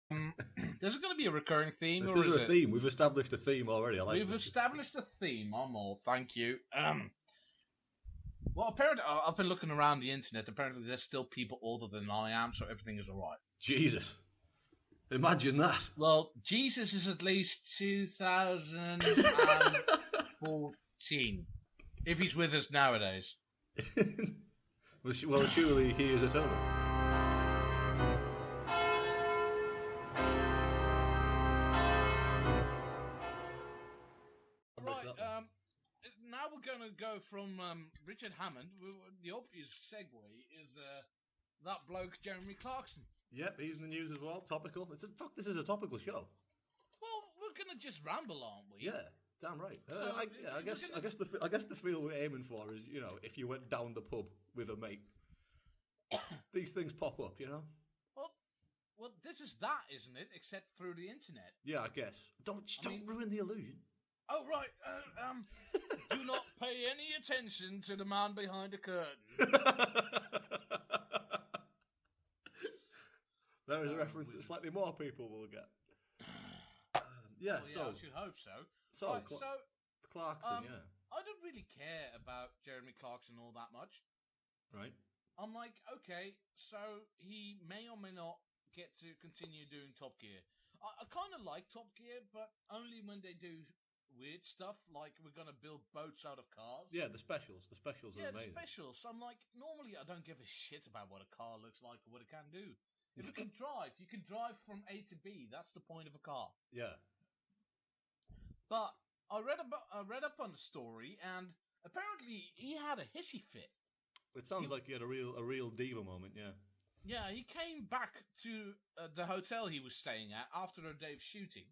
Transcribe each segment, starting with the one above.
There's going to be a recurring theme, This or is is a it? theme. We've established a theme already. We've established a theme. I'm all. Thank you. Well, apparently, I've been looking around the internet. Apparently, there's still people older than I am, so everything is all right. Jesus. Imagine that. Well, Jesus is at least 2014. If he's with us nowadays. Well, surely he is eternal. Right, now we're going to go from Richard Hammond. The obvious segue is that bloke Jeremy Clarkson. Yep, he's in the news as well. Topical. This is a topical show. Well, we're going to just ramble, aren't we? Yeah, damn right. So, I guess the feel we're aiming for is, if you went down the pub with a mate, these things pop up, Well, this is that, isn't it? Except through the internet. Yeah, I guess. Don't ruin the illusion. Oh, right. Do not pay any attention to the man behind the curtain. There is a reference that slightly more people will get. I should hope so. Clarkson, yeah. I don't really care about Jeremy Clarkson all that much. Right. I'm like, okay, so he may or may not get to continue doing Top Gear. I kind of like Top Gear, but only when they do weird stuff, like we're going to build boats out of cars. Yeah, the specials. The specials are amazing. Yeah, the specials. So I'm like, normally I don't give a shit about what a car looks like or what it can do. If it can drive, you can drive from A to B. That's the point of a car. Yeah. But I read up on the story, and apparently he had a hissy fit. It sounds like he had a real diva moment, yeah. Yeah, he came back to the hotel he was staying at after a day of shooting,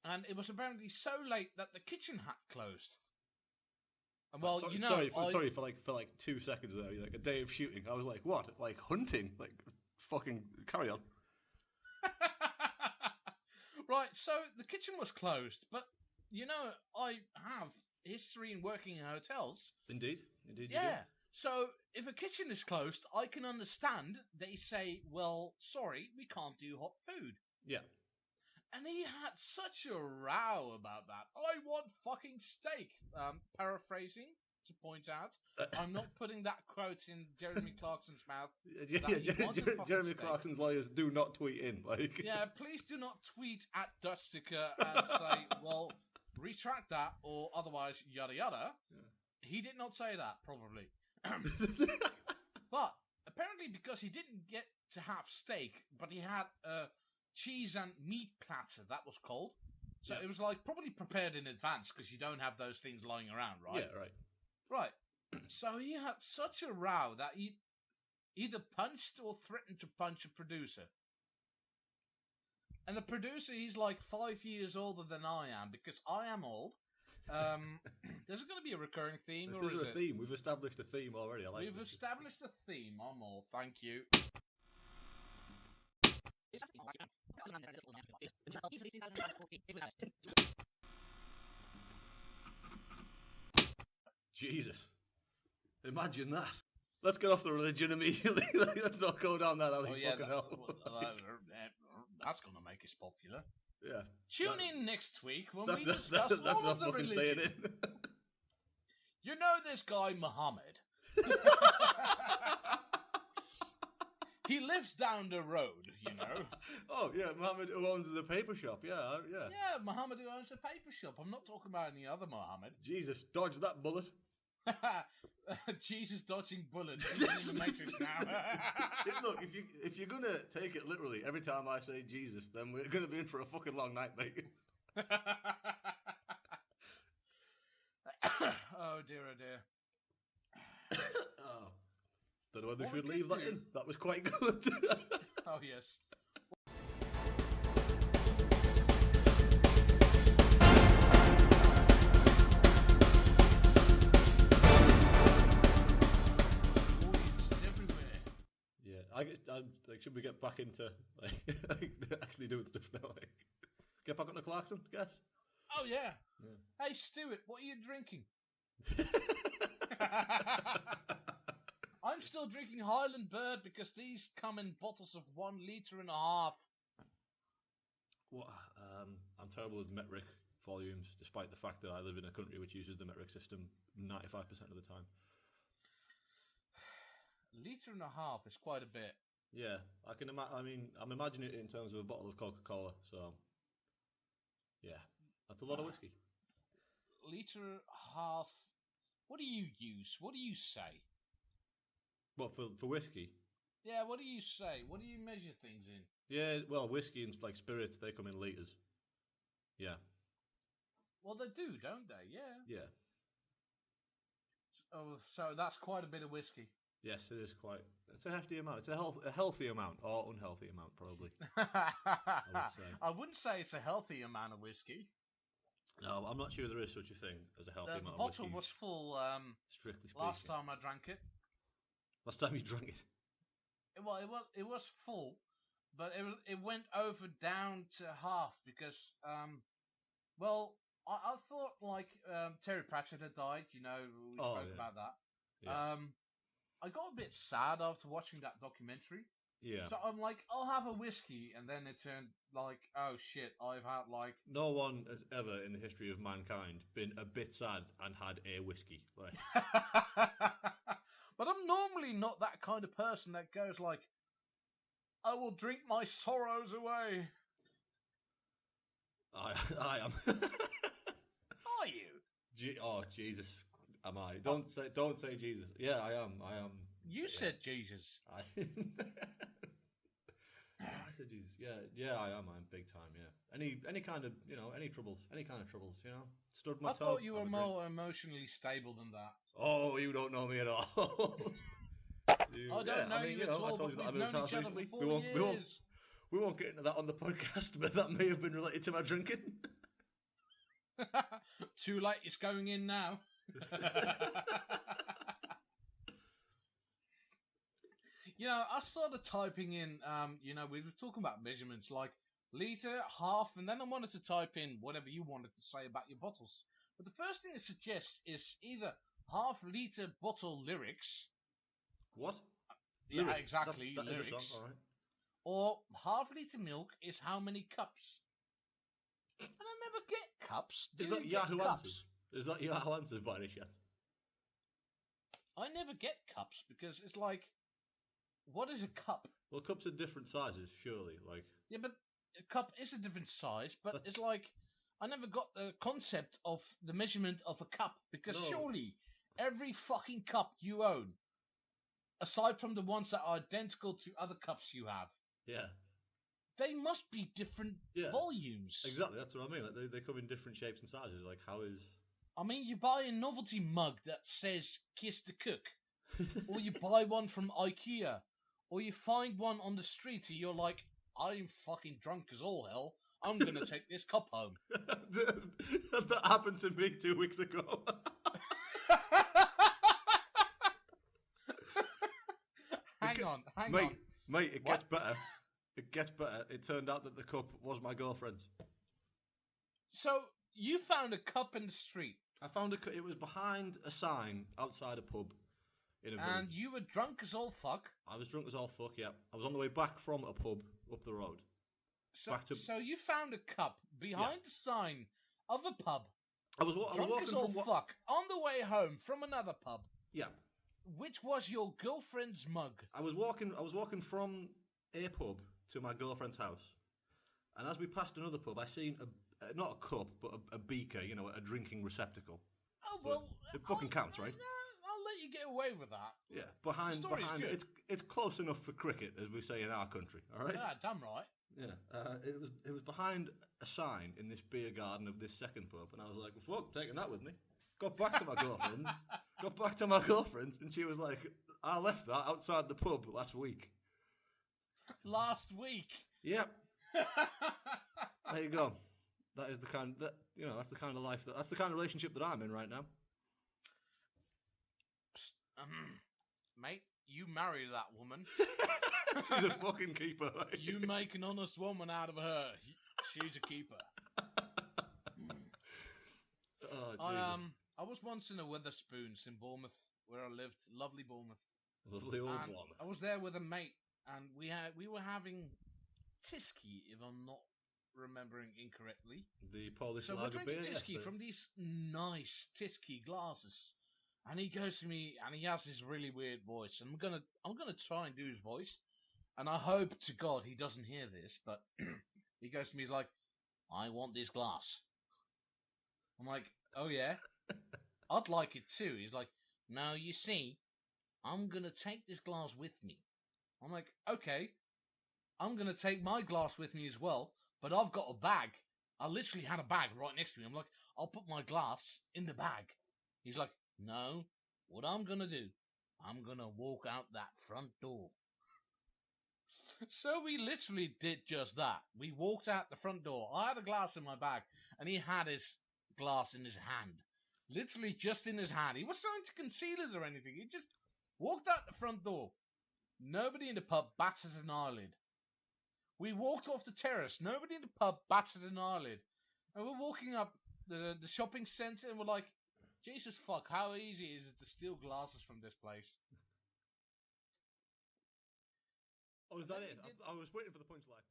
and it was apparently so late that the kitchen had closed. And well, sorry for like 2 seconds there. Like a day of shooting. I was like, what? Like hunting? Like fucking carry on. Right, so the kitchen was closed, but I have history in working in hotels. Indeed. Yeah. So if a kitchen is closed, I can understand they say, well, sorry, we can't do hot food. Yeah. And he had such a row about that. I want fucking steak. Paraphrasing to point out, I'm not putting that quote in Jeremy Clarkson's mouth. Jeremy Clarkson's lawyers do not tweet in. Yeah, please do not tweet at Dutchsticker and say, well, retract that or otherwise yada yada. Yeah. He did not say that, probably. But apparently because he didn't get to have steak, but he had a cheese and meat platter, that was called. So It was like probably prepared in advance because you don't have those things lying around, right? Yeah, right. Right. So he had such a row that he either punched or threatened to punch a producer. And the producer, he's like 5 years older than I am because I am old. There's going to be a recurring theme, this is a theme. We've established a theme already. We've established a theme. I'm all. Thank you. Jesus. Imagine that. Let's get off the religion immediately. Let's not go down that alley. Fucking hell. That's going to make us popular. Yeah. Tune in next week when we discuss all of the religion. Staying in. You know this guy Muhammad? He lives down the road, Oh, yeah, Muhammad who owns the paper shop. Yeah. Yeah, Muhammad who owns a paper shop. I'm not talking about any other Muhammad. Jesus, dodge that bullet. Jesus dodging bullets. He's in the Matrix now. Look, if you're gonna take it literally every time I say Jesus, then we're gonna be in for a fucking long night, mate. Oh dear, oh dear. Oh. Don't know whether we should leave that in. That was quite good. Oh yes. Should we get back into actually doing stuff now? Get back onto Clarkson, I guess. Oh yeah. Hey Stuart, what are you drinking? I'm still drinking Highland Bird because these come in bottles of 1.5 liters. What? I'm terrible with metric volumes, despite the fact that I live in a country which uses the metric system 95% of the time. Litre and a half is quite a bit. Yeah, I can imagine. I mean, I'm imagining it in terms of a bottle of Coca-Cola. So, yeah, that's a lot of whiskey. Litre, half. What do you use? What do you say? What for whiskey? Yeah, what do you say? What do you measure things in? Yeah, well, whiskey and like spirits, they come in liters. Yeah. Well, they do, don't they? Yeah. Yeah. Oh, so that's quite a bit of whiskey. Yes, it is quite. It's a hefty amount. It's a healthy amount, or unhealthy amount, probably. I would say. I wouldn't say it's a healthy amount of whiskey. No, I'm not sure there is such a thing as a healthy The amount of bottle whiskey. was full Strictly speaking. last time I drank it. Last time you drank it. It was full, but it went over down to half because I thought like Terry Pratchett had died. You know, we spoke about that. Yeah. I got a bit sad after watching that documentary. Yeah. So I'm like, I'll have a whiskey, and then it turned like, oh shit, I've had like. No one has ever in the history of mankind been a bit sad and had a whiskey. Like. But I'm normally not that kind of person that goes like, I will drink my sorrows away. I am. Are you? Oh Jesus, am I? Don't say Jesus. Yeah, I am. You said Jesus. I said Jesus. Yeah, I am. I'm big time. Yeah. Any kind of any kind of troubles. Stood my toe. I thought you were more emotionally stable than that. Oh, you don't know me at all. I don't know you at all. But we've known each other for 4 years. We won't get into that on the podcast, but that may have been related to my drinking. Too late, it's going in now. I started typing in, we were talking about measurements like litre, half, and then I wanted to type in whatever you wanted to say about your bottles. But the first thing it suggests is either half-litre bottle lyrics. What? Yeah, Lyric. exactly, that lyrics. Is a song, all right. Or half-litre milk is how many cups? And I never get cups. Is that Yahoo Answers? Is that Yahoo Answers by any chance? I never get cups because it's like, what is a cup? Well, cups are different sizes, surely. Like. Yeah, but a cup is a different size, but it's like, I never got the concept of the measurement of a cup because surely every fucking cup you own, aside from the ones that are identical to other cups you have, yeah, they must be different volumes. Exactly, that's what I mean. Like they come in different shapes and sizes. Like how is? I mean, you buy a novelty mug that says "Kiss the Cook," or you buy one from IKEA, or you find one on the street and you're like, I'm fucking drunk as all hell. I'm gonna take this cup home. That happened to me 2 weeks ago. Hang on. Mate, it gets better. It gets better. It turned out that the cup was my girlfriend's. So, you found a cup in the street. I found it was behind a sign outside a pub in a village. And you were drunk as all fuck. I was drunk as all fuck, yeah. I was on the way back from a pub up the road. So you found a cup behind the sign of a pub. I was drunk as all fuck on the way home from another pub. Yeah. Which was your girlfriend's mug. I was walking from a pub to my girlfriend's house, and as we passed another pub, I seen not a cup, but a beaker, a drinking receptacle. Oh well, it fucking counts, right? I'll let you get away with that. Yeah, behind it's close enough for cricket, as we say in our country. All right. Yeah, damn right. Yeah, it was behind a sign in this beer garden of this second pub, and I was like, well, fuck, taking that with me. Got back to my girlfriend's, and she was like, I left that outside the pub last week. Last week? Yep. There you go. That is the kind that's the kind of life that's the kind of relationship that I'm in right now. Mate, you marry that woman. She's a fucking keeper. Like. You make an honest woman out of her. She's a keeper. Oh, Jesus. I was once in a Wetherspoons in Bournemouth, where I lived. Lovely Bournemouth. Lovely old Bournemouth. I was there with a mate, and we were having Tisky, if I'm not remembering incorrectly. The Polish So we're lager drinking beer. Tyskie from these nice Tyskie glasses. And he goes to me, and he has this really weird voice. And I'm gonna try and do his voice. And I hope to God he doesn't hear this, but he goes to me, he's like, I want this glass. I'm like, oh yeah? I'd like it too. He's like, no, you see, I'm going to take this glass with me. I'm like, okay, I'm going to take my glass with me as well, but I've got a bag. I literally had a bag right next to me. I'm like, I'll put my glass in the bag. He's like, no, what I'm going to do, I'm going to walk out that front door. So we literally did just that. We walked out the front door. I had a glass in my bag, and he had his glass in his hand. Literally just in his hand. He wasn't trying to conceal it or anything. He just walked out the front door. Nobody in the pub batted an eyelid. We walked off the terrace. Nobody in the pub batted an eyelid. And we're walking up the shopping centre, and we're like, Jesus fuck, how easy is it to steal glasses from this place? Oh, is that it? I was waiting for the punchline.